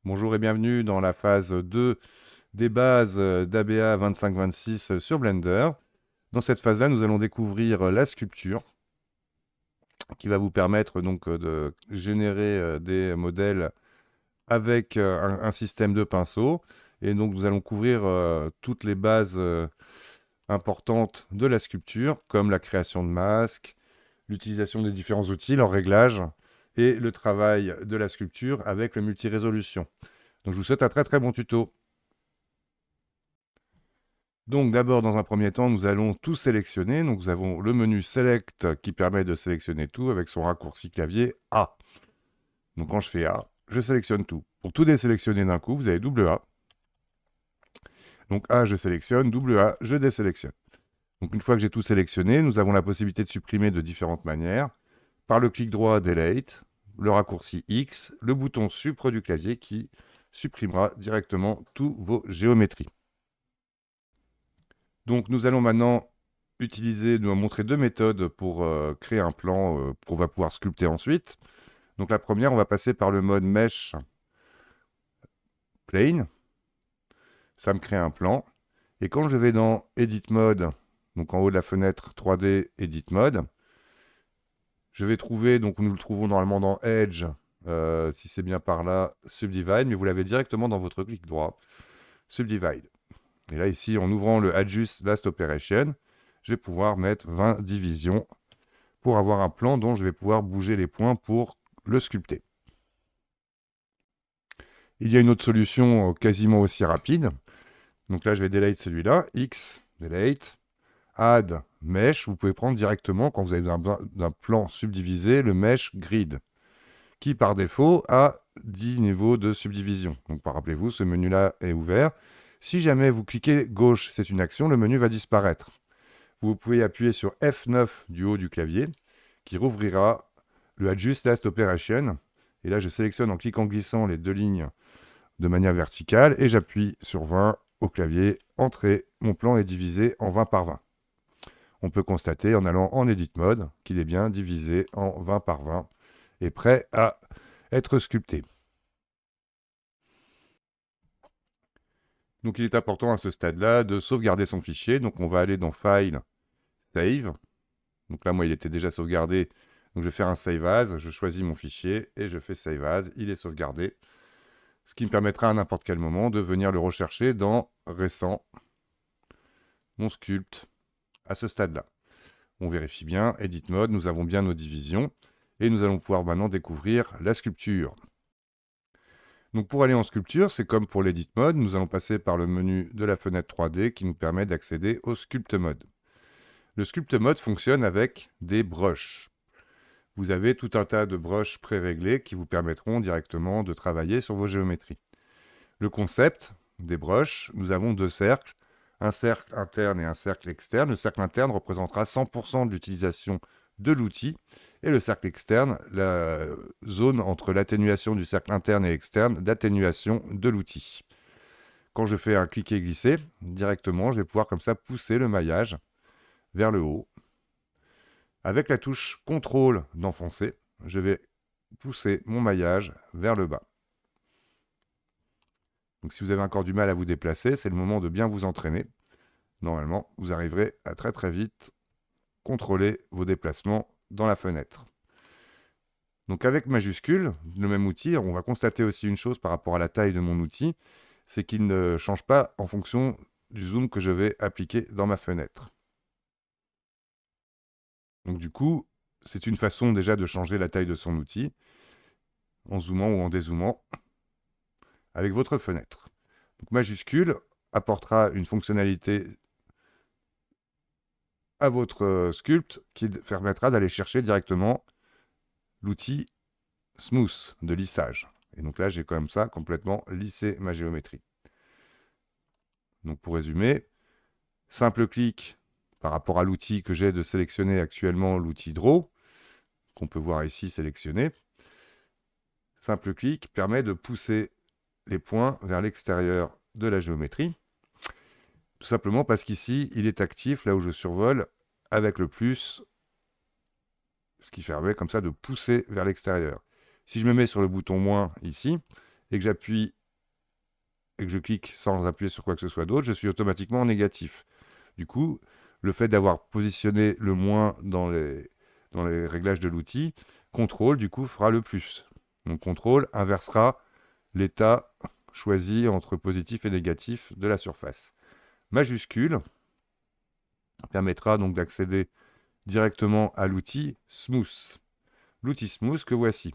Bonjour et bienvenue dans la phase 2 des bases d'ABA 2526 sur Blender. Dans cette phase-là, nous allons découvrir la sculpture qui va vous permettre donc de générer des modèles avec un système de pinceaux. Et donc nous allons couvrir toutes les bases importantes de la sculpture, comme la création de masques, l'utilisation des différents outils, leur réglage et le travail de la sculpture avec le multi-résolution. Donc je vous souhaite un très très bon tuto. Donc d'abord, dans un premier temps, nous allons tout sélectionner. Donc nous avons le menu Select qui permet de sélectionner tout avec son raccourci clavier A. Donc quand je fais A, je sélectionne tout. Pour tout désélectionner d'un coup, vous avez double A. Donc A, je sélectionne, double A, je désélectionne. Donc une fois que j'ai tout sélectionné, nous avons la possibilité de supprimer de différentes manières. Par le clic droit Delete, le raccourci X, le bouton Supre du clavier qui supprimera directement tous vos géométries. Donc nous allons maintenant nous montrer deux méthodes pour créer un plan qu'on va pouvoir sculpter ensuite. Donc la première, on va passer par le mode Mesh Plane. Ça me crée un plan. Et quand je vais dans Edit Mode, donc en haut de la fenêtre 3D Edit Mode, je vais trouver, donc nous le trouvons normalement dans Edge, si c'est bien par là, Subdivide, mais vous l'avez directement dans votre clic droit, Subdivide. Et là ici, en ouvrant le Adjust Last Operation, je vais pouvoir mettre 20 divisions pour avoir un plan dont je vais pouvoir bouger les points pour le sculpter. Il y a une autre solution quasiment aussi rapide. Donc là, je vais delete celui-là. X, delete. Add, mesh. Vous pouvez prendre directement, quand vous avez d'un plan subdivisé, le mesh grid, qui par défaut a 10 niveaux de subdivision. Donc rappelez-vous, ce menu-là est ouvert. Si jamais vous cliquez gauche, c'est une action, le menu va disparaître. Vous pouvez appuyer sur F9 du haut du clavier, qui rouvrira le Adjust Last Operation. Et là, je sélectionne en cliquant glissant les deux lignes de manière verticale et j'appuie sur 20 au clavier. Entrée, mon plan est divisé en 20 par 20. On peut constater en allant en Edit Mode qu'il est bien divisé en 20 par 20 et prêt à être sculpté. Donc il est important à ce stade-là de sauvegarder son fichier. Donc on va aller dans File, Save. Donc là, moi, il était déjà sauvegardé. Donc je vais faire un Save As. Je choisis mon fichier et je fais Save As. Il est sauvegardé. Ce qui me permettra à n'importe quel moment de venir le rechercher dans Récent, mon sculpte, à ce stade-là. On vérifie bien, Edit Mode, nous avons bien nos divisions. Et nous allons pouvoir maintenant découvrir la sculpture. Donc pour aller en sculpture, c'est comme pour l'Edit Mode, nous allons passer par le menu de la fenêtre 3D qui nous permet d'accéder au Sculpt Mode. Le Sculpt Mode fonctionne avec des brushes. Vous avez tout un tas de brushes pré-réglés qui vous permettront directement de travailler sur vos géométries. Le concept des brushes, nous avons deux cercles, un cercle interne et un cercle externe. Le cercle interne représentera 100% de l'utilisation de l'outil et le cercle externe, la zone entre l'atténuation du cercle interne et externe d'atténuation de l'outil. Quand je fais un cliquer-glisser, directement, je vais pouvoir comme ça pousser le maillage vers le haut. Avec la touche CTRL d'enfoncer, je vais pousser mon maillage vers le bas. Donc si vous avez encore du mal à vous déplacer, c'est le moment de bien vous entraîner. Normalement, vous arriverez à très très vite contrôler vos déplacements dans la fenêtre. Donc avec majuscule, le même outil, on va constater aussi une chose par rapport à la taille de mon outil, c'est qu'il ne change pas en fonction du zoom que je vais appliquer dans ma fenêtre. Donc du coup, c'est une façon déjà de changer la taille de son outil, en zoomant ou en dézoomant, avec votre fenêtre. Donc majuscule apportera une fonctionnalité à votre sculpt qui permettra d'aller chercher directement l'outil Smooth de lissage. Et donc là, j'ai comme ça complètement lissé ma géométrie. Donc pour résumer, simple clic par rapport à l'outil que j'ai de sélectionner actuellement, l'outil Draw, qu'on peut voir ici sélectionné. Simple clic permet de pousser les points vers l'extérieur de la géométrie. Tout simplement parce qu'ici, il est actif là où je survole avec le plus, ce qui permet comme ça de pousser vers l'extérieur. Si je me mets sur le bouton moins ici, et que j'appuie et que je clique sans appuyer sur quoi que ce soit d'autre, je suis automatiquement en négatif. Du coup, le fait d'avoir positionné le moins dans les réglages de l'outil, contrôle, du coup, fera le plus. Donc contrôle inversera l'état choisi entre positif et négatif de la surface. Majuscule permettra donc d'accéder directement à l'outil Smooth. L'outil Smooth que voici.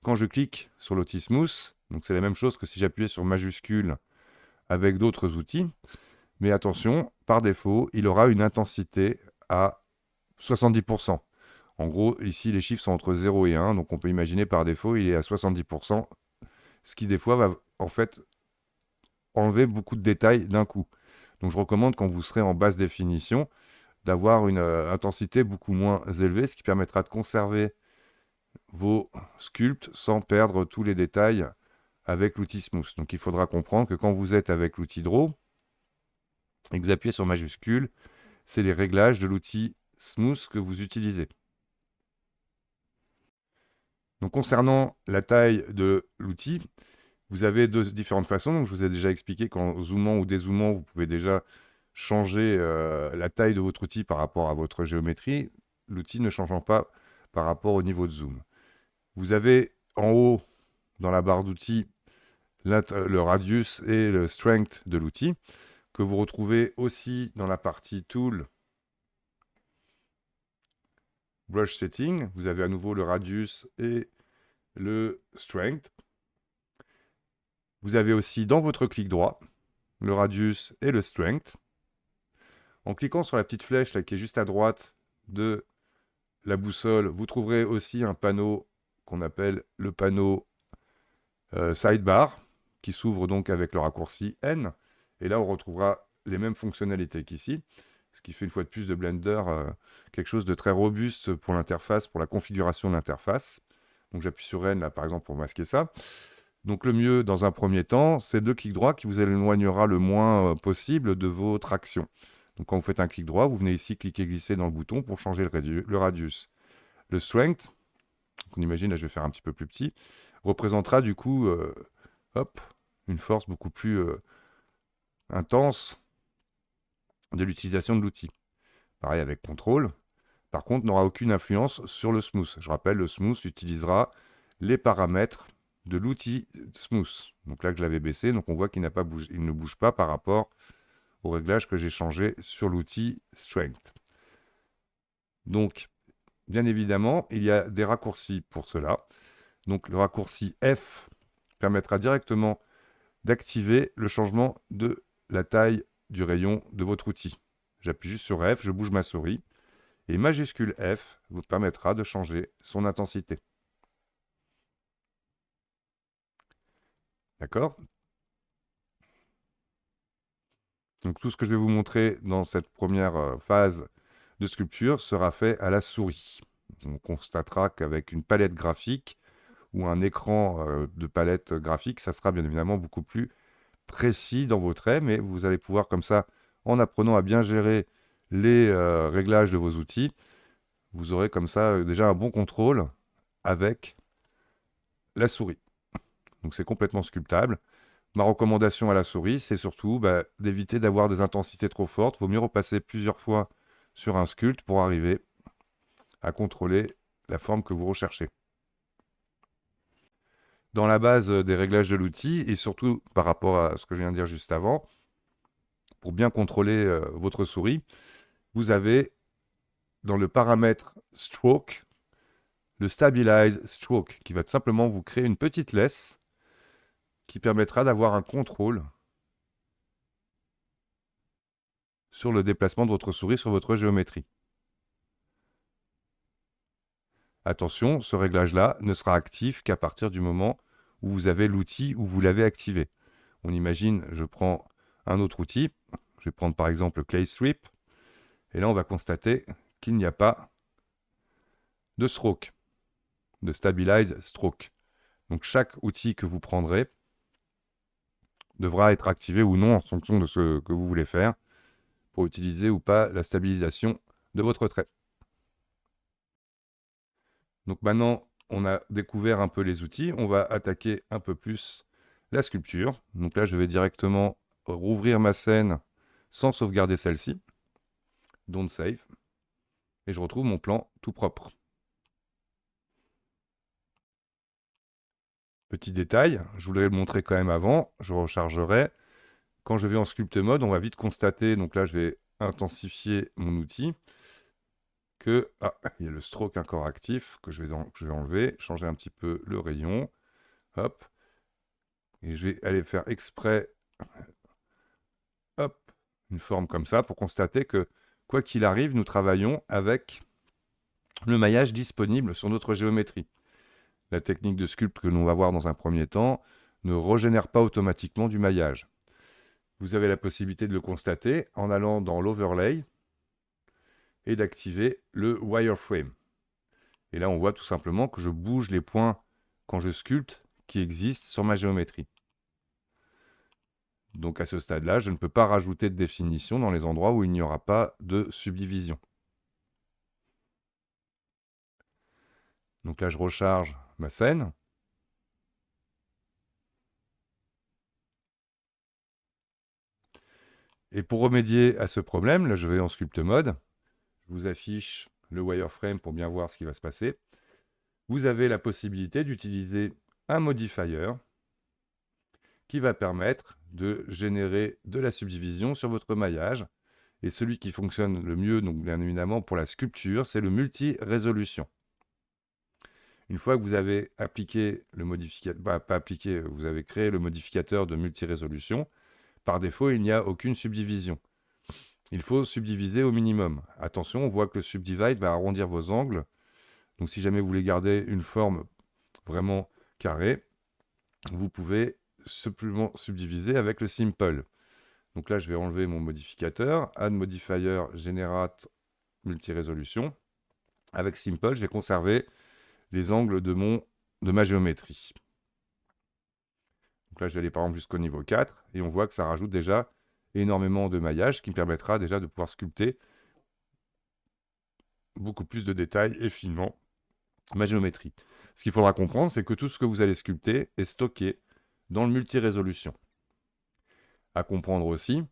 Quand je clique sur l'outil Smooth, donc c'est la même chose que si j'appuyais sur majuscule avec d'autres outils, mais attention, par défaut, il aura une intensité à 70%. En gros, ici, les chiffres sont entre 0 et 1, donc on peut imaginer par défaut, il est à 70%, ce qui des fois va en fait enlever beaucoup de détails d'un coup. Donc je recommande quand vous serez en basse définition d'avoir une intensité beaucoup moins élevée, ce qui permettra de conserver vos sculptes sans perdre tous les détails avec l'outil Smooth. Donc il faudra comprendre que quand vous êtes avec l'outil Draw et que vous appuyez sur majuscule, c'est les réglages de l'outil Smooth que vous utilisez. Donc concernant la taille de l'outil, vous avez deux différentes façons. Donc, je vous ai déjà expliqué qu'en zoomant ou dézoomant, vous pouvez déjà changer la taille de votre outil par rapport à votre géométrie, l'outil ne changeant pas par rapport au niveau de zoom. Vous avez en haut, dans la barre d'outils, le radius et le strength de l'outil, que vous retrouvez aussi dans la partie Tool, Brush Setting. Vous avez à nouveau le radius et le strength. Vous avez aussi dans votre clic droit le radius et le strength. En cliquant sur la petite flèche là, qui est juste à droite de la boussole, vous trouverez aussi un panneau qu'on appelle le panneau Sidebar, qui s'ouvre donc avec le raccourci N. Et là, on retrouvera les mêmes fonctionnalités qu'ici, ce qui fait une fois de plus de Blender quelque chose de très robuste pour l'interface, pour la configuration de l'interface. Donc j'appuie sur N là par exemple pour masquer ça. Donc le mieux dans un premier temps, c'est de clic droit qui vous éloignera le moins possible de votre action. Donc quand vous faites un clic droit, vous venez ici cliquer glisser dans le bouton pour changer le radius. Le strength, on imagine, là je vais faire un petit peu plus petit, représentera du coup hop, une force beaucoup plus intense de l'utilisation de l'outil. Pareil avec contrôle, par contre n'aura aucune influence sur le smooth. Je rappelle, le smooth utilisera les paramètres de l'outil smooth. Donc là que je l'avais baissé, donc on voit qu'il n'a pas bougé, il ne bouge pas par rapport au réglage que j'ai changé sur l'outil strength. Donc, bien évidemment, il y a des raccourcis pour cela. Donc le raccourci F permettra directement d'activer le changement de la taille du rayon de votre outil. J'appuie juste sur F, je bouge ma souris, et majuscule F vous permettra de changer son intensité. D'accord? Donc tout ce que je vais vous montrer dans cette première phase de sculpture sera fait à la souris. On constatera qu'avec une palette graphique ou un écran de palette graphique, ça sera bien évidemment beaucoup plus précis dans vos traits, mais vous allez pouvoir comme ça, en apprenant à bien gérer les réglages de vos outils, vous aurez comme ça déjà un bon contrôle avec la souris. Donc c'est complètement sculptable. Ma recommandation à la souris, c'est surtout d'éviter d'avoir des intensités trop fortes. Il vaut mieux repasser plusieurs fois sur un sculpte pour arriver à contrôler la forme que vous recherchez. Dans la base des réglages de l'outil, et surtout par rapport à ce que je viens de dire juste avant, pour bien contrôler votre souris, vous avez dans le paramètre Stroke, le Stabilize Stroke, qui va tout simplement vous créer une petite laisse qui permettra d'avoir un contrôle sur le déplacement de votre souris sur votre géométrie. Attention, ce réglage-là ne sera actif qu'à partir du moment où vous avez l'outil où vous l'avez activé. On imagine, je prends un autre outil, je vais prendre par exemple Clay Strip, et là on va constater qu'il n'y a pas de stroke, de Stabilize Stroke. Donc chaque outil que vous prendrez devra être activé ou non en fonction de ce que vous voulez faire pour utiliser ou pas la stabilisation de votre trait. Donc maintenant on a découvert un peu les outils, on va attaquer un peu plus la sculpture. Donc là, je vais directement rouvrir ma scène sans sauvegarder celle-ci. Don't save. Et je retrouve mon plan tout propre. Petit détail, je voudrais le montrer quand même avant, je rechargerai. Quand je vais en sculpt mode, on va vite constater, donc là je vais intensifier mon outil, que il y a le stroke encore actif que je vais enlever, changer un petit peu le rayon, hop, et je vais aller faire exprès, hop, une forme comme ça pour constater que quoi qu'il arrive, nous travaillons avec le maillage disponible sur notre géométrie. La technique de sculpt que l'on va voir dans un premier temps ne régénère pas automatiquement du maillage. Vous avez la possibilité de le constater en allant dans l'overlay et d'activer le wireframe. Et là, on voit tout simplement que je bouge les points quand je sculpte qui existent sur ma géométrie. Donc à ce stade-là, je ne peux pas rajouter de définition dans les endroits où il n'y aura pas de subdivision. Donc là, je recharge ma scène. Et pour remédier à ce problème, là, je vais en sculpt mode. Je vous affiche le wireframe pour bien voir ce qui va se passer. Vous avez la possibilité d'utiliser un modifier qui va permettre de générer de la subdivision sur votre maillage. Et celui qui fonctionne le mieux, donc bien évidemment pour la sculpture, c'est le multi-résolution. Une fois que vous avez appliqué le modificateur, pas appliqué, vous avez créé le modificateur de multi-résolution, par défaut, il n'y a aucune subdivision. Il faut subdiviser au minimum. Attention, on voit que le subdivide va arrondir vos angles. Donc si jamais vous voulez garder une forme vraiment carrée, vous pouvez simplement subdiviser avec le simple. Donc là, je vais enlever mon modificateur, add modifier generate multi-résolution. Avec simple, je vais conserver les angles de ma géométrie. Donc là, je vais aller par exemple jusqu'au niveau 4 et on voit que ça rajoute déjà énormément de maillage qui me permettra déjà de pouvoir sculpter beaucoup plus de détails et finement ma géométrie. Ce qu'il faudra comprendre, c'est que tout ce que vous allez sculpter est stocké dans le multi-résolution. À comprendre aussi,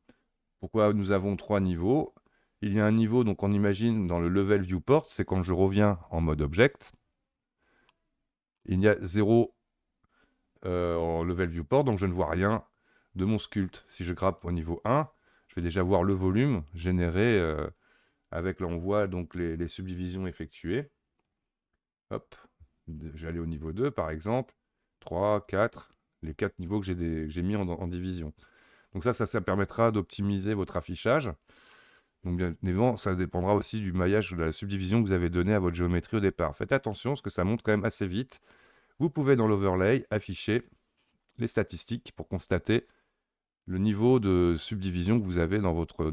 pourquoi nous avons 3 niveaux. Il y a un niveau, donc on imagine dans le level viewport, c'est quand je reviens en mode object. Il y a 0 en level viewport, donc je ne vois rien de mon sculpt. Si je grappe au niveau 1, je vais déjà voir le volume généré avec, là on voit donc les subdivisions effectuées. Hop, je vais aller au niveau 2 par exemple, 3, 4, les 4 niveaux que j'ai mis en division. Donc ça permettra d'optimiser votre affichage. Donc bien évidemment, ça dépendra aussi du maillage, de la subdivision que vous avez donné à votre géométrie au départ. Faites attention, parce que ça monte quand même assez vite. Vous pouvez dans l'overlay afficher les statistiques pour constater le niveau de subdivision que vous avez dans votre...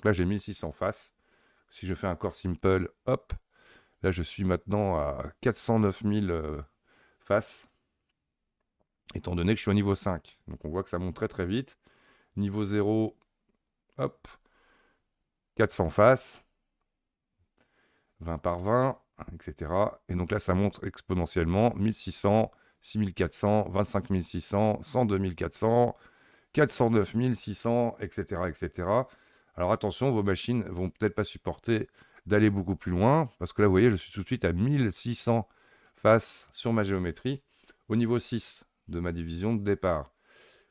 là j'ai 1600 faces. Si je fais un core simple, hop, là je suis maintenant à 409 000 faces, étant donné que je suis au niveau 5. Donc on voit que ça monte très très vite. Niveau 0, hop, 400 faces, 20 par 20, etc. Et donc là, ça monte exponentiellement, 1600, 6400, 25 600, 102 400, 409 600, etc., etc. Alors attention, vos machines vont peut-être pas supporter d'aller beaucoup plus loin, parce que là, vous voyez, je suis tout de suite à 1600 faces sur ma géométrie, au niveau 6 de ma division de départ.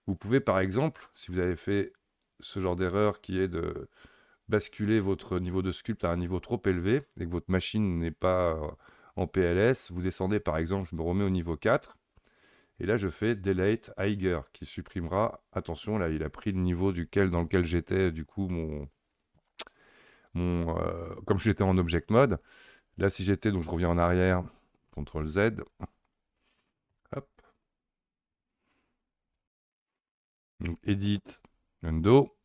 Vous pouvez, par exemple, si vous avez fait ce genre d'erreur qui est de basculer votre niveau de sculpt à un niveau trop élevé et que votre machine n'est pas en PLS, vous descendez par exemple, je me remets au niveau 4, et là je fais Delete Higher, qui supprimera, attention là il a pris le niveau dans lequel j'étais, du coup comme j'étais en object mode, là si j'étais, donc je reviens en arrière, CTRL Z, hop, donc Edit, Undo,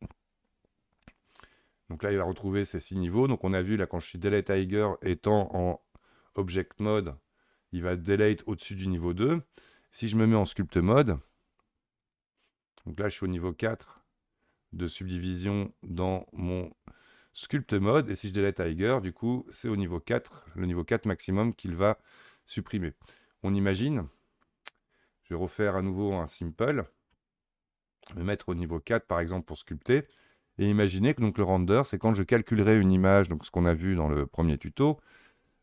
donc là il va retrouver ces 6 niveaux, donc on a vu là quand je suis Delete Higher étant en object mode, il va delete au-dessus du niveau 2. Si je me mets en sculpt mode, donc là je suis au niveau 4 de subdivision dans mon sculpt mode, et si je delete Higher, du coup c'est au niveau 4, le niveau 4 maximum qu'il va supprimer. On imagine, je vais refaire à nouveau un simple, me mettre au niveau 4 par exemple pour sculpter, et imaginer que donc le render, c'est quand je calculerai une image, donc ce qu'on a vu dans le premier tuto,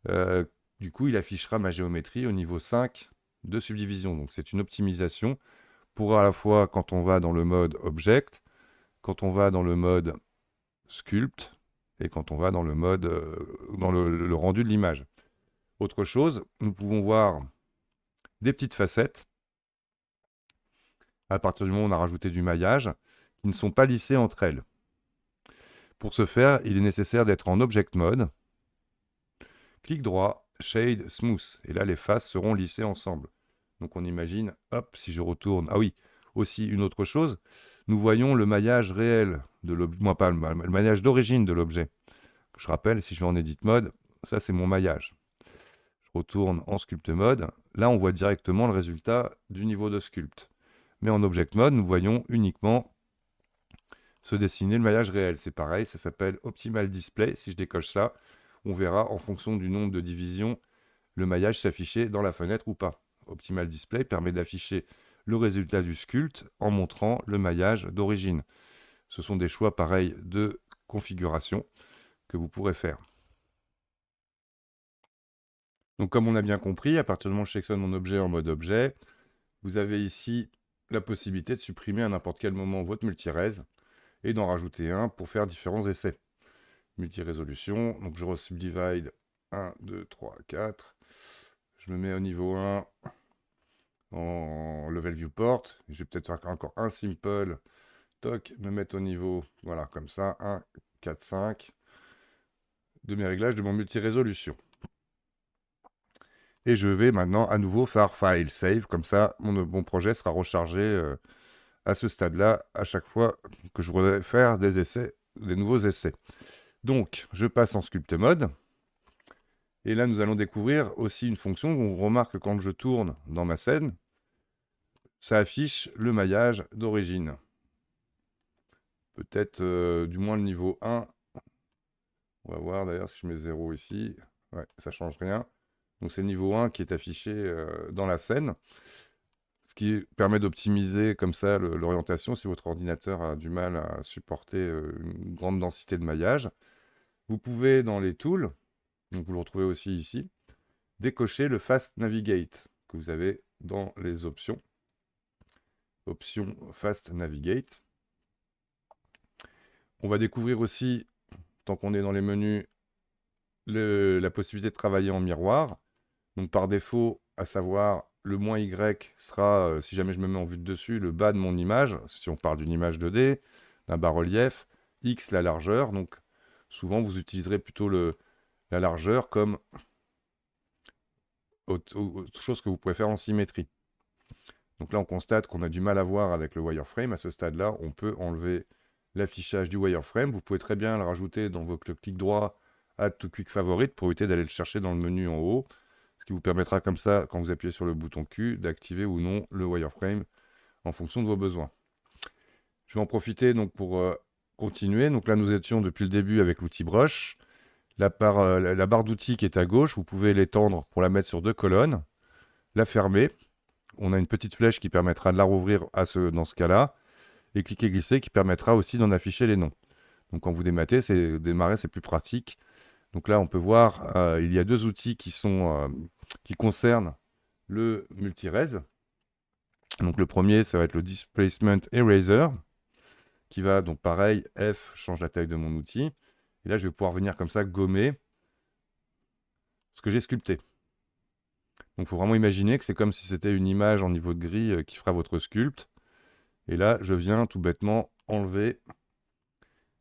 euh, du coup il affichera ma géométrie au niveau 5 de subdivision. Donc c'est une optimisation pour à la fois quand on va dans le mode Object, quand on va dans le mode Sculpt, et quand on va dans le mode, dans le rendu de l'image. Autre chose, nous pouvons voir des petites facettes, à partir du moment où on a rajouté du maillage, qui ne sont pas lissées entre elles. Pour ce faire, il est nécessaire d'être en Object Mode, clic droit, Shade Smooth, et là les faces seront lissées ensemble. Donc on imagine, hop, si je retourne, ah oui, aussi une autre chose, nous voyons le maillage réel de l'objet, moi pas le maillage d'origine de l'objet. Je rappelle, si je vais en Edit Mode, ça c'est mon maillage. Je retourne en Sculpt Mode, là on voit directement le résultat du niveau de sculpt. Mais en Object Mode, nous voyons uniquement se dessiner le maillage réel. C'est pareil, ça s'appelle Optimal Display. Si je décoche ça, on verra en fonction du nombre de divisions le maillage s'afficher dans la fenêtre ou pas. Optimal Display permet d'afficher le résultat du sculpt en montrant le maillage d'origine. Ce sont des choix pareils de configuration que vous pourrez faire. Donc comme on a bien compris, à partir du moment où je sélectionne mon objet en mode objet, vous avez ici la possibilité de supprimer à n'importe quel moment votre multirés et d'en rajouter un pour faire différents essais. Multirésolution, donc je resubdivide 1, 2, 3, 4. Je me mets au niveau 1 en level viewport. Je vais peut-être faire encore un simple. Toc, me mettre au niveau, voilà, comme ça, 1, 4, 5 de mes réglages de mon multirésolution. Et je vais maintenant à nouveau faire File, Save, comme ça mon projet sera rechargé à ce stade-là à chaque fois que je voudrais faire des essais, des nouveaux essais. Donc, je passe en Sculpt Mode. Et là, nous allons découvrir aussi une fonction où on remarque que quand je tourne dans ma scène, ça affiche le maillage d'origine. Peut-être du moins le niveau 1. On va voir d'ailleurs si je mets 0 ici. Ouais, ça ne change rien. Donc c'est le niveau 1 qui est affiché dans la scène. Ce qui permet d'optimiser comme ça l'orientation si votre ordinateur a du mal à supporter une grande densité de maillage. Vous pouvez dans les tools, donc vous le retrouvez aussi ici, décocher le Fast Navigate que vous avez dans les options. Option Fast Navigate. On va découvrir aussi, tant qu'on est dans les menus, la possibilité de travailler en miroir. Donc par défaut, à savoir le -Y sera, si jamais je me mets en vue de dessus, le bas de mon image, si on parle d'une image 2D, d'un bas-relief, X la largeur. Donc souvent vous utiliserez plutôt la largeur comme autre chose que vous pouvez faire en symétrie. Donc là, on constate qu'on a du mal à voir avec le wireframe. À ce stade-là, on peut enlever l'affichage du wireframe. Vous pouvez très bien le rajouter dans votre clic droit Add to Quick Favorite pour éviter d'aller le chercher dans le menu en haut. Ce qui vous permettra comme ça, quand vous appuyez sur le bouton Q, d'activer ou non le wireframe en fonction de vos besoins. Je vais en profiter donc pour continuer. Donc là, nous étions depuis le début avec l'outil Brush. La barre d'outils qui est à gauche, vous pouvez l'étendre pour la mettre sur 2 colonnes, la fermer. On a une petite flèche qui permettra de la rouvrir dans ce cas-là, et cliquer glisser qui permettra aussi d'en afficher les noms. Donc quand vous démarrez, c'est plus pratique. Donc là, on peut voir, il y a 2 outils qui concernent le multirez. Donc le premier, ça va être le Displacement Eraser, qui va donc pareil, F change la taille de mon outil. Et là, je vais pouvoir venir comme ça gommer ce que j'ai sculpté. Donc il faut vraiment imaginer que c'est comme si c'était une image en niveau de gris qui fera votre sculpt. Et là, je viens tout bêtement enlever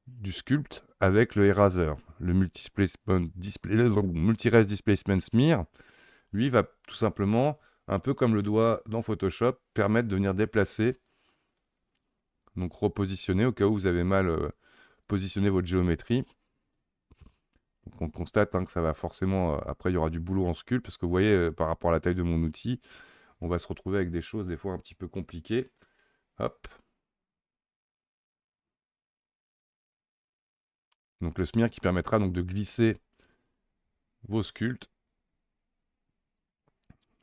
du sculpt avec le eraser. Le multirez displacement smear, lui, va tout simplement, un peu comme le doigt dans Photoshop, permettre de venir déplacer, donc repositionner au cas où vous avez mal positionné votre géométrie. Donc on constate que ça va forcément, après il y aura du boulot en sculpt, parce que vous voyez, par rapport à la taille de mon outil, on va se retrouver avec des choses des fois un petit peu compliquées. Hop. Donc le smear qui permettra donc de glisser vos sculpts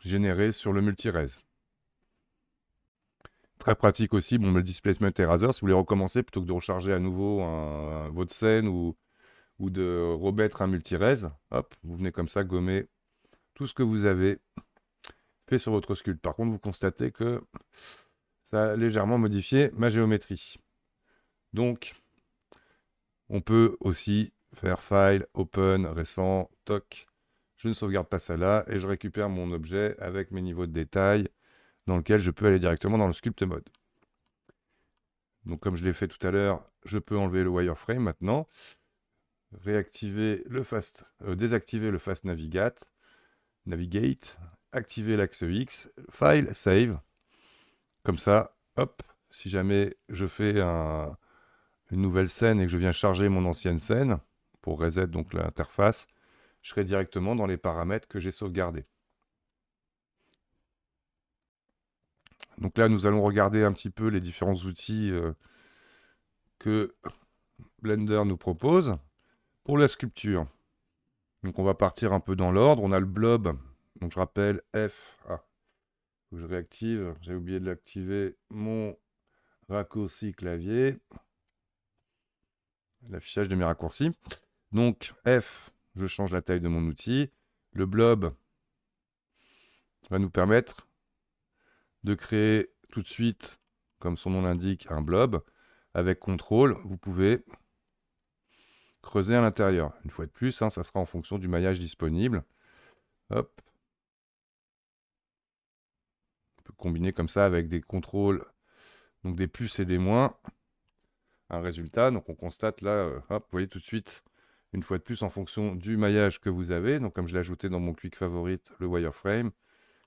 généré sur le multirez. Très pratique aussi, bon, le displacement eraser, si vous voulez recommencer, plutôt que de recharger à nouveau votre scène ou de remettre un multirez, hop, vous venez comme ça gommer tout ce que vous avez fait sur votre sculpte. Par contre, vous constatez que ça a légèrement modifié ma géométrie. Donc, on peut aussi faire File, Open, Récent, Toc. Je ne sauvegarde pas ça là et je récupère mon objet avec mes niveaux de détail dans lequel je peux aller directement dans le Sculpt Mode. Donc, comme je l'ai fait tout à l'heure, je peux enlever le wireframe maintenant, désactiver le Fast Navigate, activer l'axe X, File, Save. Comme ça, hop, si jamais je fais une nouvelle scène et que je viens charger mon ancienne scène, pour reset donc l'interface, je serai directement dans les paramètres que j'ai sauvegardés. Donc là, nous allons regarder un petit peu les différents outils que Blender nous propose pour la sculpture. Donc on va partir un peu dans l'ordre. On a le blob, donc je rappelle F. Ah, faut que je réactive. J'ai oublié de l'activer. Mon raccourci clavier. L'affichage de mes raccourcis. Donc F, je change la taille de mon outil. Le blob va nous permettre de créer tout de suite, comme son nom l'indique, un blob. Avec CTRL, vous pouvez creuser à l'intérieur. Une fois de plus, ça sera en fonction du maillage disponible. Hop. On peut combiner comme ça avec des contrôles, donc des plus et des moins. Un résultat, donc on constate là, hop, vous voyez tout de suite, une fois de plus, en fonction du maillage que vous avez. Donc comme je l'ai ajouté dans mon quick favorite, le wireframe,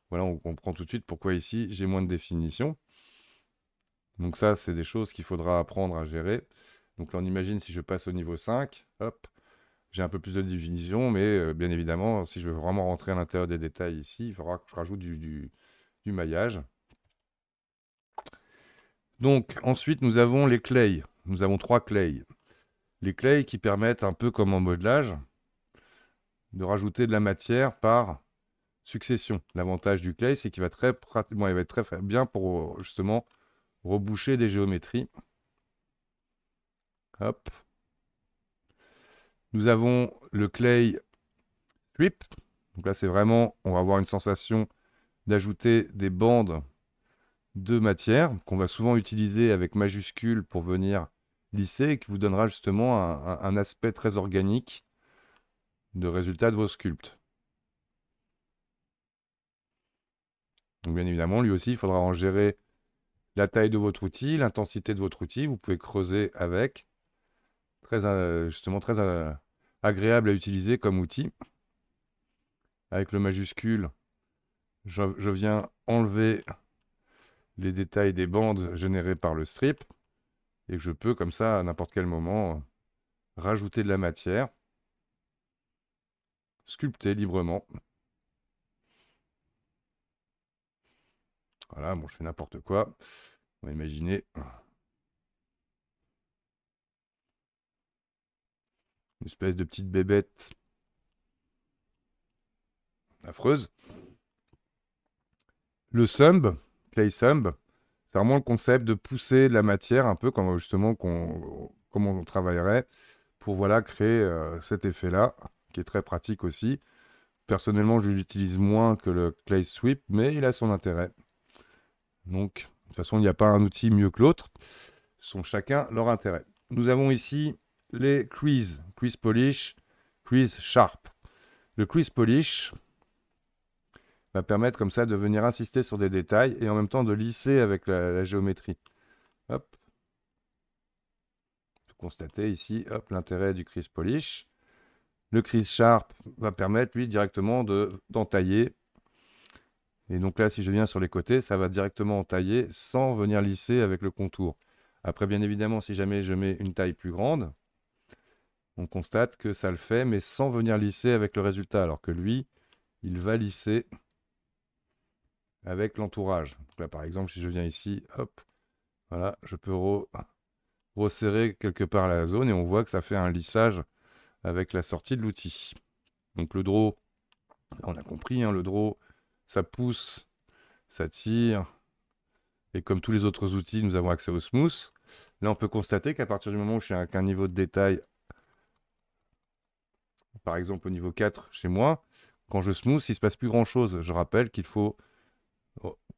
voilà, on comprend tout de suite pourquoi ici j'ai moins de définition. Donc ça, c'est des choses qu'il faudra apprendre à gérer. Donc là, on imagine si je passe au niveau 5, hop, j'ai un peu plus de définition, mais bien évidemment, si je veux vraiment rentrer à l'intérieur des détails ici, il faudra que je rajoute du maillage. Donc ensuite, nous avons les clays. Nous avons 3 clays. Les clays qui permettent, un peu comme en modelage, de rajouter de la matière par succession. L'avantage du clay, c'est qu'il va, il va être très bien pour justement reboucher des géométries. Hop. Nous avons le clay strip. Donc là, c'est vraiment, on va avoir une sensation d'ajouter des bandes de matière qu'on va souvent utiliser avec majuscules pour venir lisser et qui vous donnera justement un aspect très organique de résultat de vos sculptes. Donc bien évidemment, lui aussi, il faudra en gérer la taille de votre outil, l'intensité de votre outil. Vous pouvez creuser avec. Justement très agréable à utiliser comme outil. Avec le majuscule, je viens enlever les détails des bandes générées par le strip. Et je peux, comme ça, à n'importe quel moment, rajouter de la matière, sculpter librement. Voilà, bon, je fais n'importe quoi. On va imaginer une espèce de petite bébête affreuse. Le sumb, clay sumb, c'est vraiment le concept de pousser la matière, un peu comme justement comme on travaillerait pour voilà, créer cet effet-là, qui est très pratique aussi. Personnellement, je l'utilise moins que le clay sweep, mais il a son intérêt. Donc, de toute façon, il n'y a pas un outil mieux que l'autre. Ils sont chacun leur intérêt. Nous avons ici les crease polish, crease sharp. Le crease polish va permettre comme ça de venir insister sur des détails et en même temps de lisser avec la géométrie. Hop. Vous constatez ici, hop, l'intérêt du crease polish. Le crease sharp va permettre, lui, directement d'entailler. Et donc là, si je viens sur les côtés, ça va directement entailler sans venir lisser avec le contour. Après, bien évidemment, si jamais je mets une taille plus grande, on constate que ça le fait, mais sans venir lisser avec le résultat, alors que lui, il va lisser avec l'entourage. Donc là, par exemple, si je viens ici, hop, voilà, je peux resserrer quelque part la zone et on voit que ça fait un lissage avec la sortie de l'outil. Donc le draw, on a compris, hein, le draw, ça pousse, ça tire. Et comme tous les autres outils, nous avons accès au smooth. Là, on peut constater qu'à partir du moment où je suis à un niveau de détail, par exemple au niveau 4 chez moi, quand je smooth, il ne se passe plus grand-chose. Je rappelle qu'il faut,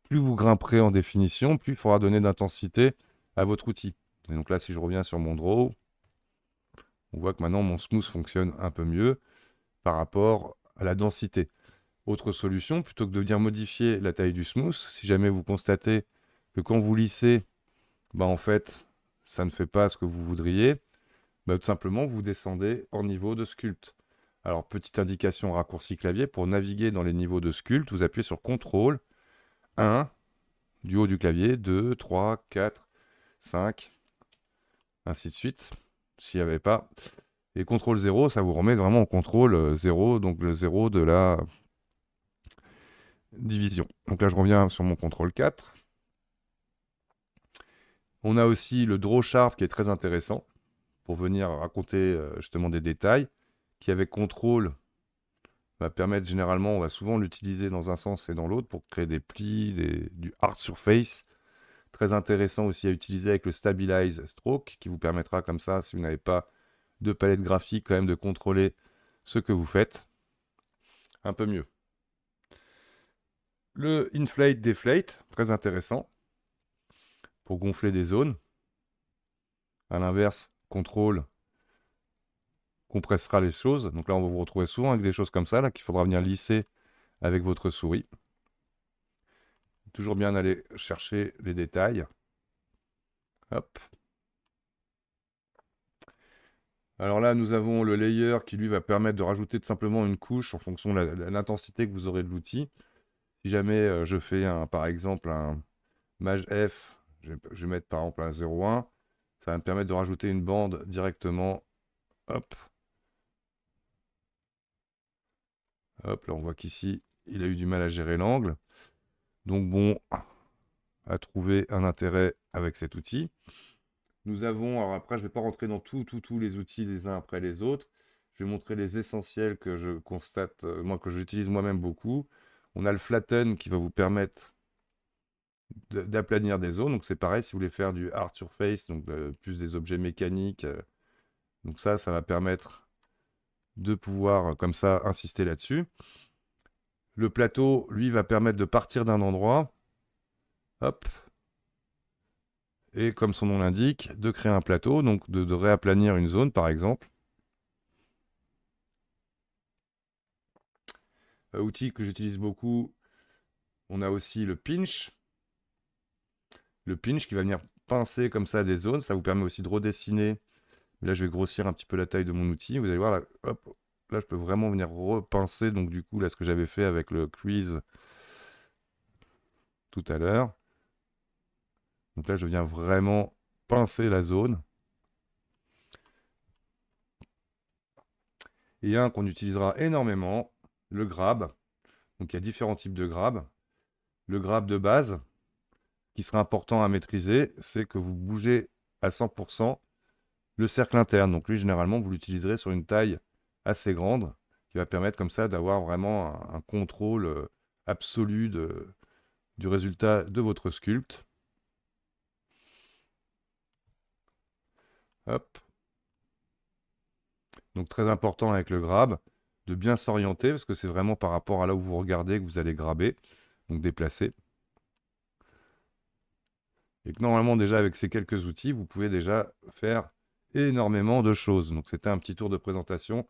plus vous grimperez en définition, plus il faudra donner d'intensité à votre outil. Et donc là, si je reviens sur mon draw, on voit que maintenant mon smooth fonctionne un peu mieux par rapport à la densité. Autre solution, plutôt que de venir modifier la taille du smooth, si jamais vous constatez que quand vous lissez, bah en fait, ça ne fait pas ce que vous voudriez, bah tout simplement, vous descendez en niveau de sculpt. Alors, petite indication raccourci clavier, pour naviguer dans les niveaux de sculpt, vous appuyez sur CTRL 1 du haut du clavier, 2, 3, 4, 5, ainsi de suite, s'il n'y avait pas. Et CTRL 0, ça vous remet vraiment au contrôle 0, donc le 0 de la division. Donc là, je reviens sur mon CTRL 4. On a aussi le draw sharp qui est très intéressant pour venir raconter justement des détails, qui avec CTRL va permettre généralement, on va souvent l'utiliser dans un sens et dans l'autre pour créer des plis, du hard surface. Très intéressant aussi à utiliser avec le Stabilize Stroke, qui vous permettra comme ça, si vous n'avez pas de palette graphique, quand même de contrôler ce que vous faites un peu mieux. Le Inflate Deflate, très intéressant pour gonfler des zones. À l'inverse, contrôle compressera les choses. Donc là, on va vous retrouver souvent avec des choses comme ça, là, qu'il faudra venir lisser avec votre souris. Toujours bien d'aller chercher les détails. Hop. Alors là, nous avons le layer qui, lui, va permettre de rajouter tout simplement une couche en fonction de l'intensité que vous aurez de l'outil. Si jamais je fais, par exemple, un Maj F, je vais mettre par exemple un 0,1, ça va me permettre de rajouter une bande directement. Hop. Hop, là, on voit qu'ici, il a eu du mal à gérer l'angle. Donc bon, à trouver un intérêt avec cet outil. Nous avons, alors après, je ne vais pas rentrer dans tous les outils les uns après les autres. Je vais montrer les essentiels que je constate, moi, que j'utilise moi-même beaucoup. On a le flatten qui va vous permettre d'aplanir des zones. Donc c'est pareil, si vous voulez faire du hard surface, donc plus des objets mécaniques. Donc ça va permettre de pouvoir, comme ça, insister là-dessus. Le plateau, lui, va permettre de partir d'un endroit. Hop. Et comme son nom l'indique, de créer un plateau, donc de réaplanir une zone, par exemple. Outil que j'utilise beaucoup, on a aussi le pinch. Le pinch qui va venir pincer comme ça des zones. Ça vous permet aussi de redessiner. Là, je vais grossir un petit peu la taille de mon outil. Vous allez voir, là, hop, là je peux vraiment venir repincer. Donc du coup, là, ce que j'avais fait avec le quiz tout à l'heure. Donc là, je viens vraiment pincer la zone. Et un qu'on utilisera énormément, le grab. Donc il y a différents types de grab. Le grab de base, qui sera important à maîtriser, c'est que vous bougez à 100% le cercle interne. Donc lui, généralement, vous l'utiliserez sur une taille assez grande, qui va permettre comme ça d'avoir vraiment un contrôle absolu du résultat de votre sculpte. Hop. Donc très important avec le grab, de bien s'orienter, parce que c'est vraiment par rapport à là où vous regardez que vous allez graber, donc déplacer. Et que normalement déjà avec ces quelques outils, vous pouvez déjà faire énormément de choses. Donc c'était un petit tour de présentation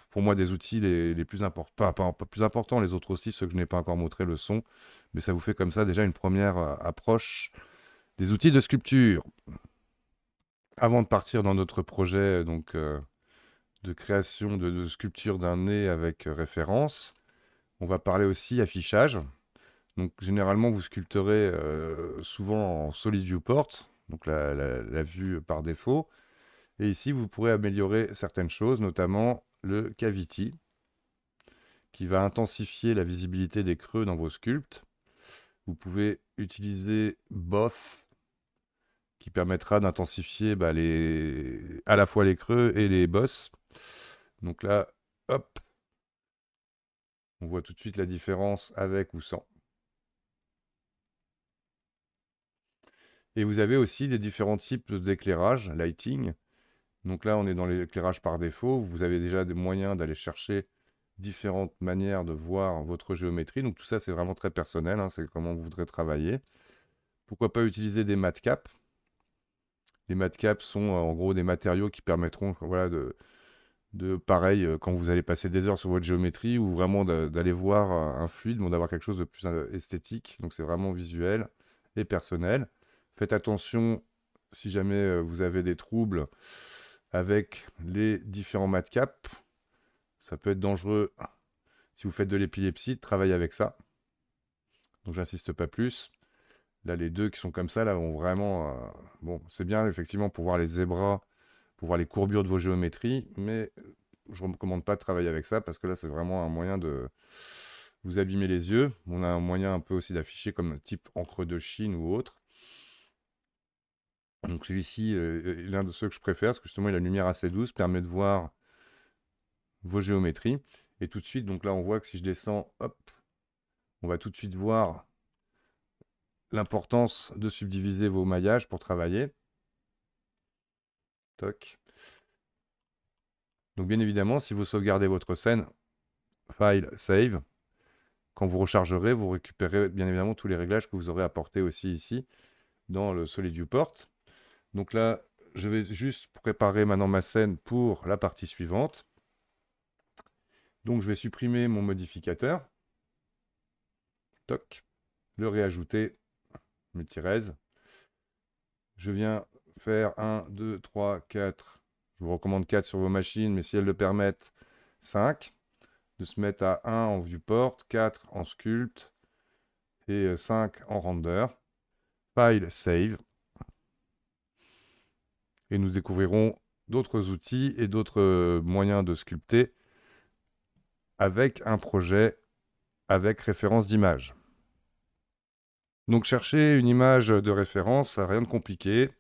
pour moi des outils les plus importants, pas plus importants, les autres aussi, ceux que je n'ai pas encore montré le son, mais ça vous fait comme ça déjà une première approche des outils de sculpture. Avant de partir dans notre projet de création de sculpture d'un nez avec référence, on va parler aussi affichage. Donc généralement vous sculpterez souvent en solid viewport, donc la vue par défaut. Et ici vous pourrez améliorer certaines choses, notamment le cavity, qui va intensifier la visibilité des creux dans vos sculptes. Vous pouvez utiliser Both, qui permettra d'intensifier à la fois les creux et les bosses. Donc là, hop, On voit tout de suite la différence avec ou sans. Et vous avez aussi des différents types d'éclairage, lighting. Donc là, on est dans l'éclairage par défaut. Vous avez déjà des moyens d'aller chercher différentes manières de voir votre géométrie. Donc tout ça, c'est vraiment très personnel, hein, c'est comment vous voudrez travailler. Pourquoi pas utiliser des matcaps? Les matcaps sont en gros des matériaux qui permettront voilà, pareil, quand vous allez passer des heures sur votre géométrie ou vraiment d'aller voir un fluide, bon, d'avoir quelque chose de plus esthétique. Donc c'est vraiment visuel et personnel. Faites attention si jamais vous avez des troubles avec les différents matcaps. Ça peut être dangereux si vous faites de l'épilepsie de travailler avec ça. Donc j'insiste pas plus. Là, les deux qui sont comme ça, là, vont vraiment. Bon, c'est bien effectivement pour voir les zébras, pour voir les courbures de vos géométries, mais je ne recommande pas de travailler avec ça parce que là, c'est vraiment un moyen de vous abîmer les yeux. On a un moyen un peu aussi d'afficher comme type encre de Chine ou autre. Donc celui-ci est l'un de ceux que je préfère parce que justement, il a une lumière assez douce, permet de voir vos géométries. Et tout de suite, donc là, on voit que si je descends, hop, on va tout de suite voir l'importance de subdiviser vos maillages pour travailler. Toc. Donc bien évidemment, si vous sauvegardez votre scène, File, Save, quand vous rechargerez, vous récupérez bien évidemment tous les réglages que vous aurez apportés aussi ici dans le Solid Viewport. Donc là, je vais juste préparer maintenant ma scène pour la partie suivante. Donc je vais supprimer mon modificateur. Toc. Le réajouter. Multirez. Je viens faire 1, 2, 3, 4. Je vous recommande 4 sur vos machines, mais si elles le permettent, 5. De se mettre à 1 en viewport, 4 en sculpt et 5 en render. File, save. Et nous découvrirons d'autres outils et d'autres moyens de sculpter avec un projet avec référence d'image. Donc chercher une image de référence, rien de compliqué.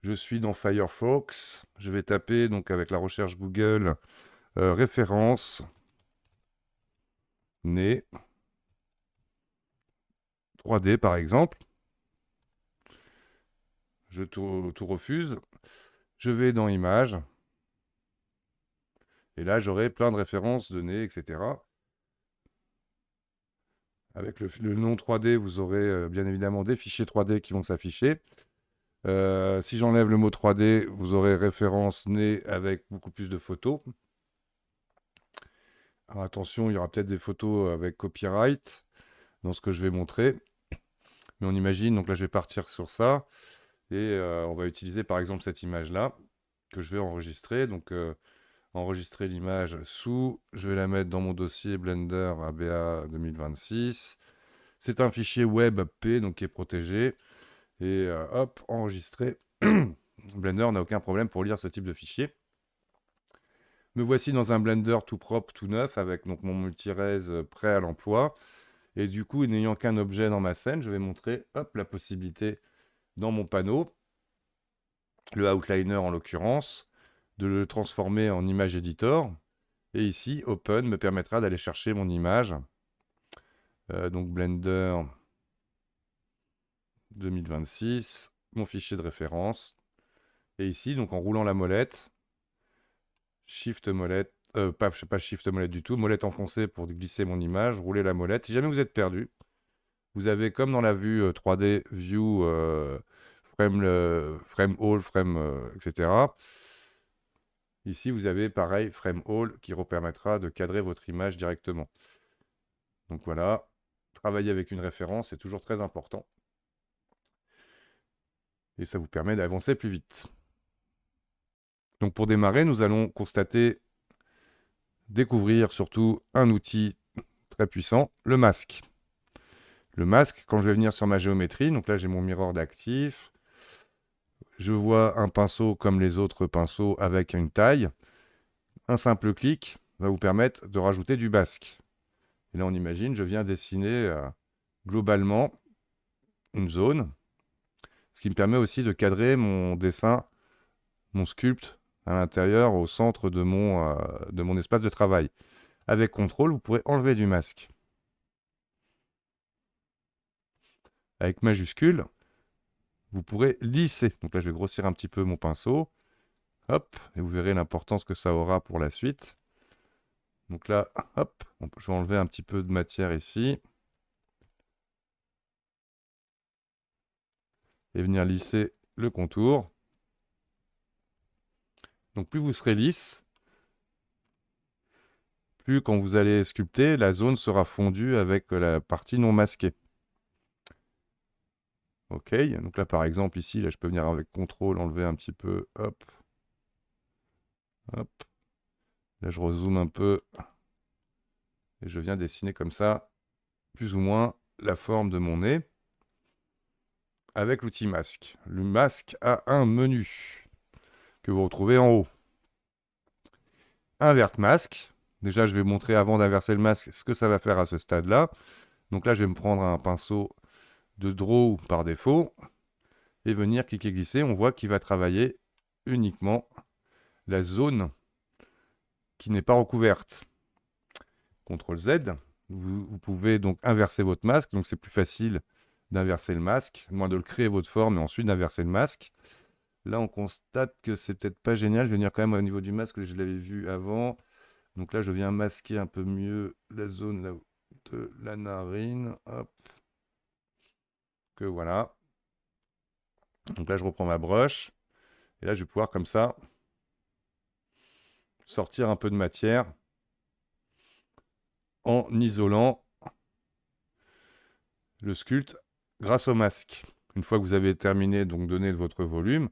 Je suis dans Firefox. Je vais taper donc avec la recherche Google référence nez 3D par exemple. Je tout refuse. Je vais dans images. Et là, j'aurai plein de références de nez, etc. Avec le nom 3D, vous aurez bien évidemment des fichiers 3D qui vont s'afficher. Si j'enlève le mot 3D, vous aurez référence nez avec beaucoup plus de photos. Alors attention, il y aura peut-être des photos avec copyright dans ce que je vais montrer. Mais on imagine, donc là je vais partir sur ça. Et on va utiliser par exemple cette image-là que je vais enregistrer. Donc enregistrer l'image sous, je vais la mettre dans mon dossier Blender ABA 2026. C'est un fichier WebP, donc qui est protégé. Et hop, enregistrer. Blender n'a aucun problème pour lire ce type de fichier. Me voici dans un Blender tout propre, tout neuf, avec donc mon multirez prêt à l'emploi. Et du coup, n'ayant qu'un objet dans ma scène, je vais montrer hop, la possibilité dans mon panneau, le outliner en l'occurrence, de le transformer en image editor. Et ici, Open me permettra d'aller chercher mon image. Donc Blender 2026, mon fichier de référence. Et ici, donc en roulant la molette, Shift molette, pas Shift molette du tout, molette enfoncée pour glisser mon image, rouler la molette. Si jamais vous êtes perdu, vous avez comme dans la vue 3D View, frame all, frame, etc. Ici, vous avez pareil, frame all, qui permettra de cadrer votre image directement. Donc voilà, travailler avec une référence, c'est toujours très important. Et ça vous permet d'avancer plus vite. Donc pour démarrer, nous allons découvrir surtout un outil très puissant, le masque. Le masque, quand je vais venir sur ma géométrie, donc là j'ai mon mirror d'actif, je vois un pinceau comme les autres pinceaux avec une taille. Un simple clic va vous permettre de rajouter du masque. Et là on imagine, je viens dessiner globalement une zone, ce qui me permet aussi de cadrer mon dessin, mon sculpte à l'intérieur, au centre de mon espace de travail. Avec CTRL, vous pourrez enlever du masque. Avec majuscule, vous pourrez lisser. Donc là, je vais grossir un petit peu mon pinceau. Hop, et vous verrez l'importance que ça aura pour la suite. Donc là, hop, je vais enlever un petit peu de matière ici. Et venir lisser le contour. Donc plus vous serez lisse, plus quand vous allez sculpter, la zone sera fondue avec la partie non masquée. Ok, donc là par exemple ici, là je peux venir avec CTRL enlever un petit peu, hop, hop. Là je rezoome un peu et je viens dessiner comme ça, plus ou moins la forme de mon nez avec l'outil masque. Le masque a un menu que vous retrouvez en haut. Invert masque. Déjà je vais vous montrer avant d'inverser le masque ce que ça va faire à ce stade-là. Donc là je vais me prendre un pinceau de draw par défaut et venir cliquer glisser. On voit qu'il va travailler uniquement la zone qui n'est pas recouverte. CTRL Z, vous pouvez donc inverser votre masque, donc c'est plus facile d'inverser le masque, moins de le créer votre forme et ensuite d'inverser le masque. Là on constate que c'est peut-être pas génial, je vais venir quand même au niveau du masque, je l'avais vu avant. Donc là je viens masquer un peu mieux la zone là, de la narine, hop, que voilà. Donc là je reprends ma broche, et là je vais pouvoir comme ça sortir un peu de matière en isolant le sculpte grâce au masque. Une fois que vous avez terminé, donc donné votre volume,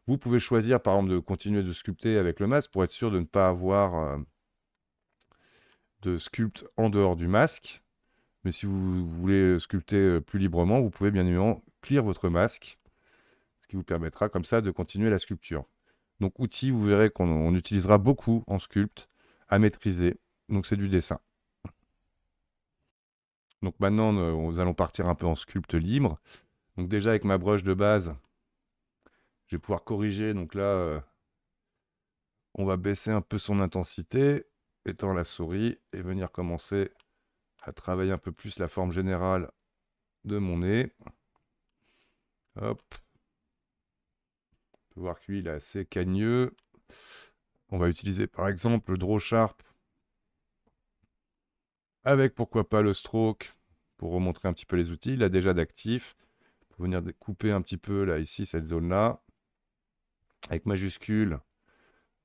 vous pouvez choisir par exemple de continuer de sculpter avec le masque pour être sûr de ne pas avoir de sculpte en dehors du masque. Mais si vous voulez sculpter plus librement, vous pouvez bien évidemment clear votre masque, ce qui vous permettra comme ça de continuer la sculpture. Donc outil, vous verrez qu'on utilisera beaucoup en sculpte à maîtriser. Donc c'est du dessin. Donc maintenant, nous allons partir un peu en sculpte libre. Donc déjà avec ma broche de base, je vais pouvoir corriger. Donc là, on va baisser un peu son intensité, étendre la souris et venir commencer à travailler un peu plus la forme générale de mon nez. Hop. On peut voir que lui, il est assez cagneux. On va utiliser par exemple le Draw Sharp avec pourquoi pas le Stroke pour remontrer un petit peu les outils. Il a déjà d'actif. Pour venir couper un petit peu là, ici, cette zone-là. Avec majuscule,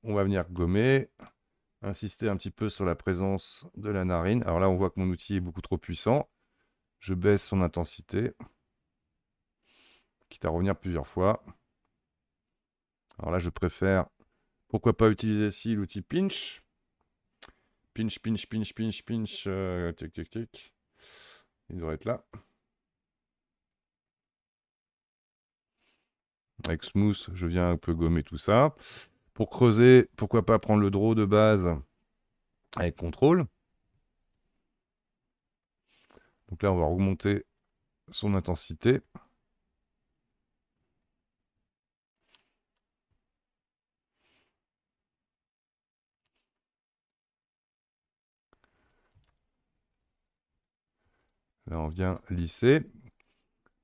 on va venir gommer. Insister un petit peu sur la présence de la narine. Alors là, on voit que mon outil est beaucoup trop puissant. Je baisse son intensité, quitte à revenir plusieurs fois. Alors là, je préfère, pourquoi pas utiliser ici l'outil pinch. Pinch, pinch, pinch, pinch, pinch. Tic, tic, tic. Il devrait être là. Avec smooth, je viens un peu gommer tout ça. Pour creuser, pourquoi pas prendre le draw de base avec contrôle. Donc là, on va augmenter son intensité. Là, on vient lisser.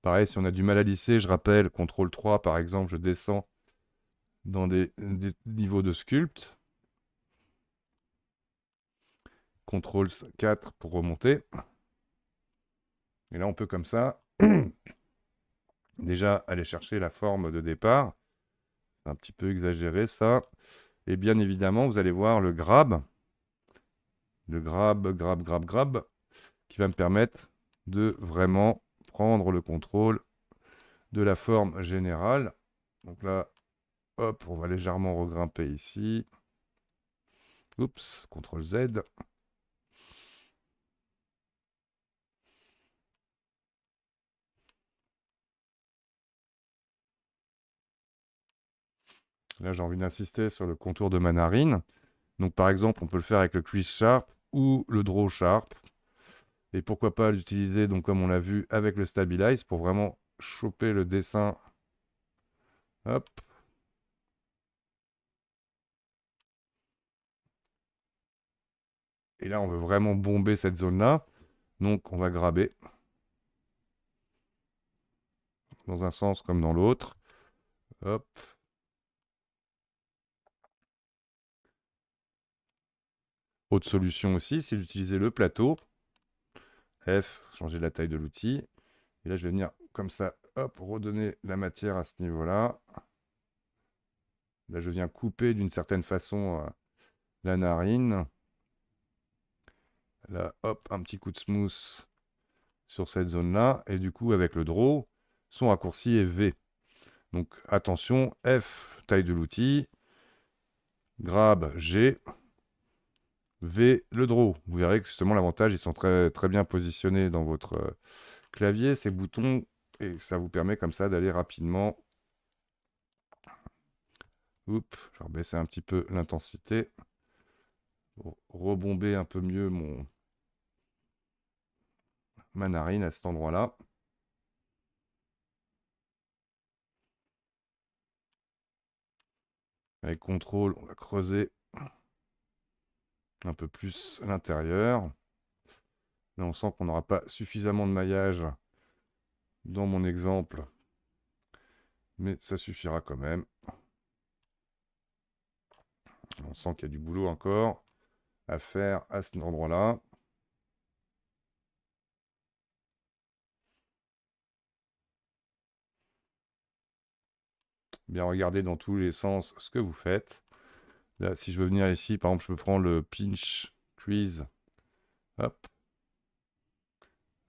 Pareil, si on a du mal à lisser, je rappelle, CTRL 3 par exemple, je descends dans des niveaux de sculpte. CTRL 4 pour remonter. Et là, on peut comme ça, déjà aller chercher la forme de départ. C'est un petit peu exagéré ça. Et bien évidemment, vous allez voir le grab. Le grab, qui va me permettre de vraiment prendre le contrôle de la forme générale. Donc là, hop, on va légèrement regrimper ici. Oups, CTRL Z. Là, j'ai envie d'insister sur le contour de ma narine. Donc par exemple, on peut le faire avec le Crease Sharp ou le Draw Sharp. Et pourquoi pas l'utiliser, donc comme on l'a vu, avec le Stabilize pour vraiment choper le dessin. Hop. Et là, on veut vraiment bomber cette zone-là. Donc, on va graber dans un sens comme dans l'autre. Hop. Autre solution aussi, c'est d'utiliser le plateau. F, changer la taille de l'outil. Et là, je vais venir comme ça, hop, redonner la matière à ce niveau-là. Là, je viens couper d'une certaine façon la narine. Là, hop, un petit coup de smooth sur cette zone-là. Et du coup, avec le draw, son raccourci est V. Donc, attention, F, taille de l'outil. Grab, G. V, le draw. Vous verrez que justement, l'avantage, ils sont très, très bien positionnés dans votre clavier, ces boutons. Et ça vous permet comme ça d'aller rapidement. Oups, je vais baisser un petit peu l'intensité pour rebomber un peu mieux ma narine à cet endroit-là. Avec contrôle, on va creuser un peu plus à l'intérieur. Là, on sent qu'on n'aura pas suffisamment de maillage dans mon exemple, mais ça suffira quand même. On sent qu'il y a du boulot encore à faire à cet endroit-là. Bien regarder dans tous les sens ce que vous faites. Là, si je veux venir ici, par exemple, je peux prendre le pinch crease. Hop.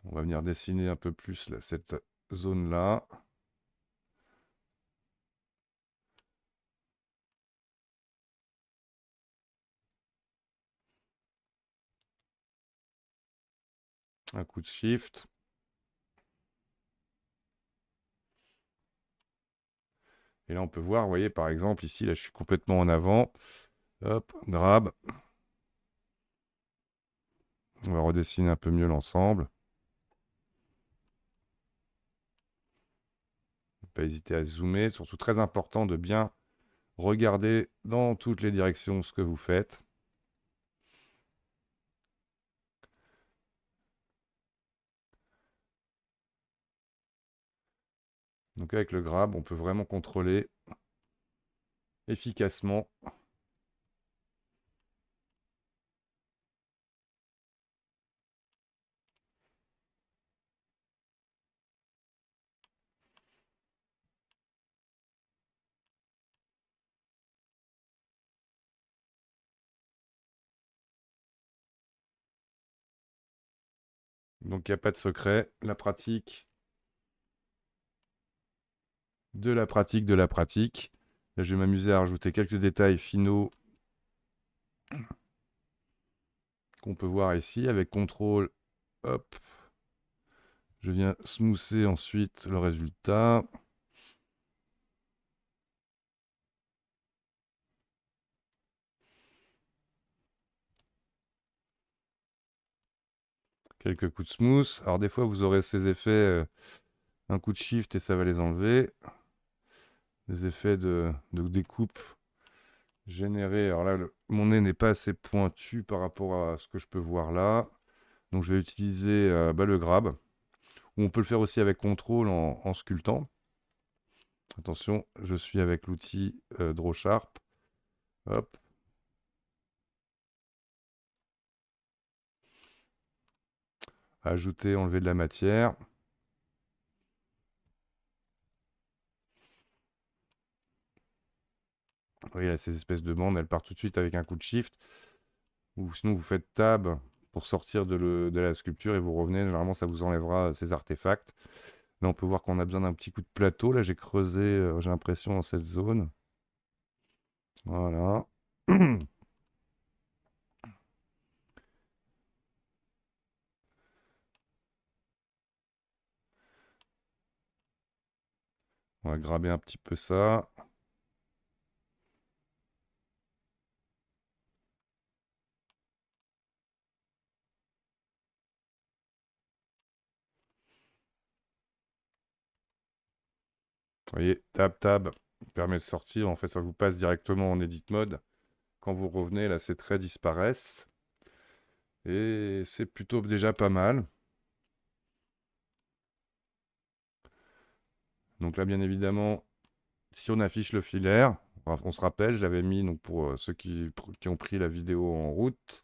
On va venir dessiner un peu plus là, cette zone-là. Un coup de shift. Et là, on peut voir, vous voyez, par exemple, ici, là, je suis complètement en avant. Hop, grab. On va redessiner un peu mieux l'ensemble. Pas hésiter à zoomer. Surtout très important de bien regarder dans toutes les directions ce que vous faites. Donc avec le grab, on peut vraiment contrôler efficacement. Donc il n'y a pas de secret. La pratique, de la pratique, de la pratique. Là, je vais m'amuser à rajouter quelques détails finaux qu'on peut voir ici avec contrôle. Hop. Je viens smoother ensuite le résultat. Quelques coups de smooth. Alors des fois, vous aurez ces effets, un coup de shift et ça va les enlever. Des effets de découpe générés. Alors là, mon nez n'est pas assez pointu par rapport à ce que je peux voir là. Donc je vais utiliser le grab. Ou on peut le faire aussi avec contrôle en sculptant. Attention, je suis avec l'outil Draw Sharp. Hop. Ajouter, enlever de la matière. Vous voyez là, ces espèces de bandes, elles partent tout de suite avec un coup de shift. Ou sinon, vous faites tab pour sortir de la sculpture et vous revenez. Généralement, ça vous enlèvera ces artefacts. Là, on peut voir qu'on a besoin d'un petit coup de plateau. Là, j'ai creusé, j'ai l'impression, dans cette zone. Voilà. On va graber un petit peu ça. Vous voyez, tab permet de sortir. En fait, ça vous passe directement en edit mode. Quand vous revenez, là, ces traits disparaissent. Et c'est plutôt déjà pas mal. Donc là, bien évidemment, si on affiche le filaire, on se rappelle, je l'avais mis donc pour ceux qui ont pris la vidéo en route,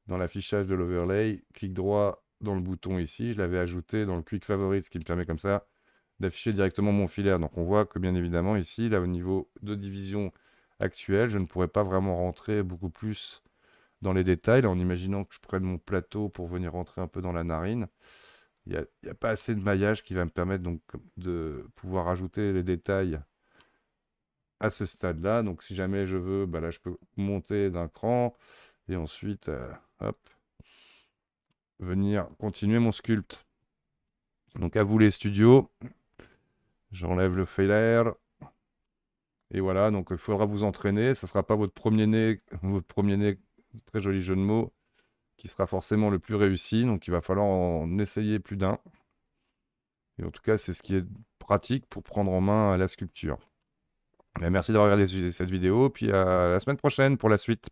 dans l'affichage de l'overlay, clic droit dans le bouton ici, je l'avais ajouté dans le Quick Favorites, ce qui me permet comme ça d'afficher directement mon filaire. Donc on voit que bien évidemment ici, là au niveau de division actuelle, je ne pourrais pas vraiment rentrer beaucoup plus dans les détails, là, en imaginant que je prenne mon plateau pour venir rentrer un peu dans la narine. Il y a pas assez de maillage qui va me permettre donc de pouvoir ajouter les détails à ce stade-là. Donc si jamais je veux, bah là je peux monter d'un cran et ensuite hop, venir continuer mon sculpte. Donc à vous les studios, j'enlève le filaire et voilà, donc il faudra vous entraîner. Ce ne sera pas votre premier nez, très joli jeu de mots, qui sera forcément le plus réussi. Donc il va falloir en essayer plus d'un. Et en tout cas, c'est ce qui est pratique pour prendre en main la sculpture. Mais merci d'avoir regardé cette vidéo, puis à la semaine prochaine pour la suite.